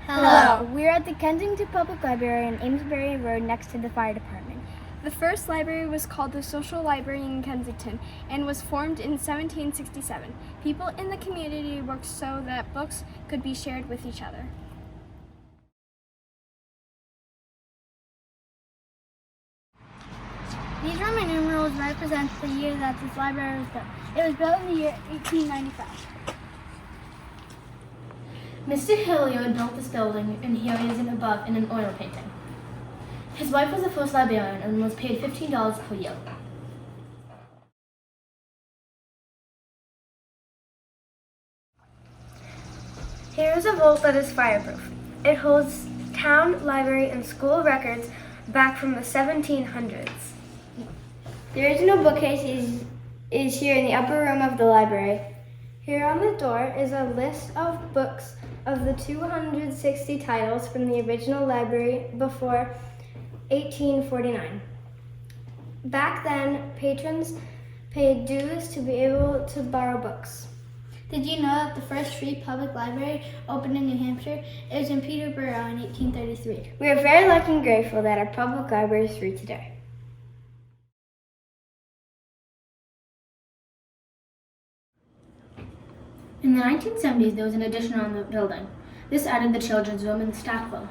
Hello. We're at the Kensington Public Library on Amesbury Road next to the fire department. The first library was called the Social Library in Kensington and was formed in 1767. People in the community worked so that books could be shared with each other. These Roman numerals represent the year that this library was built. It was built in the year 1895. Mr. Hilliard built this building, and here he is above in an oil painting. His wife was the first librarian and was paid $15 per year. Here is a vault that is fireproof. It holds town, library, and school records back from the 1700s. The original bookcase is here in the upper room of the library. Here on the door is a list of books of the 260 titles from the original library before 1849. Back then, patrons paid dues to be able to borrow books. Did you know that the first free public library opened in New Hampshire? It was in Peterborough in 1833. We are very lucky and grateful that our public library is free today. In the 1970s, there was an addition on the building. This added the children's room and staff room.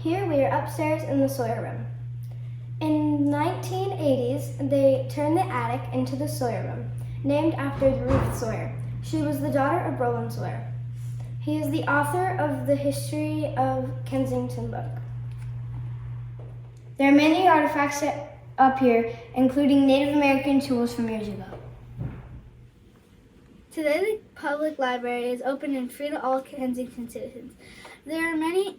Here we are upstairs in the Sawyer room. In the 1980s, they turned the attic into the Sawyer room, named after Ruth Sawyer. She was the daughter of Roland Sawyer. He is the author of the History of Kensington book. There are many artifacts up here, including Native American tools from years ago. Today, the public library is open and free to all Kensington citizens. There are many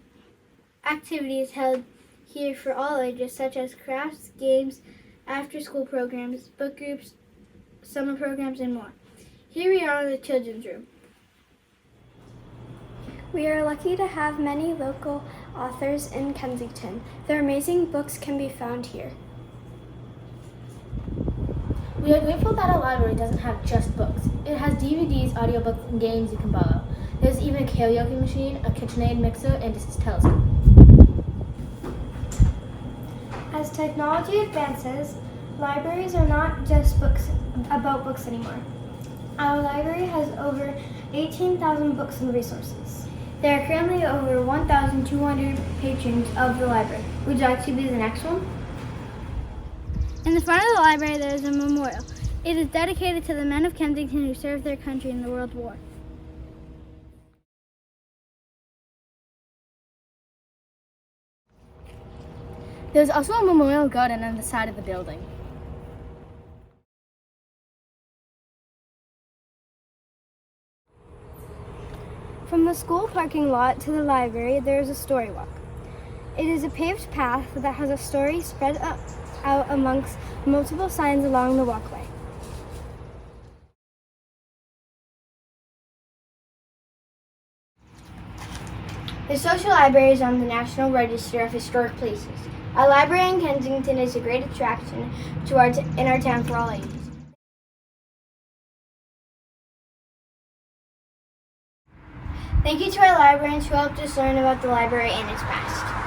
activities held here for all ages, such as crafts, games, after-school programs, book groups, summer programs, and more. Here we are in the children's room. We are lucky to have many local authors in Kensington. Their amazing books can be found here. We are grateful that our library doesn't have just books. It has DVDs, audiobooks, and games you can borrow. There's even a karaoke machine, a KitchenAid mixer, and a telescope. As technology advances, libraries are not just about books anymore. Our library has over 18,000 books and resources. There are currently over 1,200 patrons of the library. Would you like to be the next one? In the front of the library, there is a memorial. It is dedicated to the men of Kensington who served their country in the World War. There's also a memorial garden on the side of the building. From the school parking lot to the library, there is a story walk. It is a paved path that has a story spread out amongst multiple signs along the walkway. The Social Library is on the National Register of Historic Places. Our library in Kensington is a great attraction in our town for all ages. Thank you to our librarians who helped us learn about the library and its past.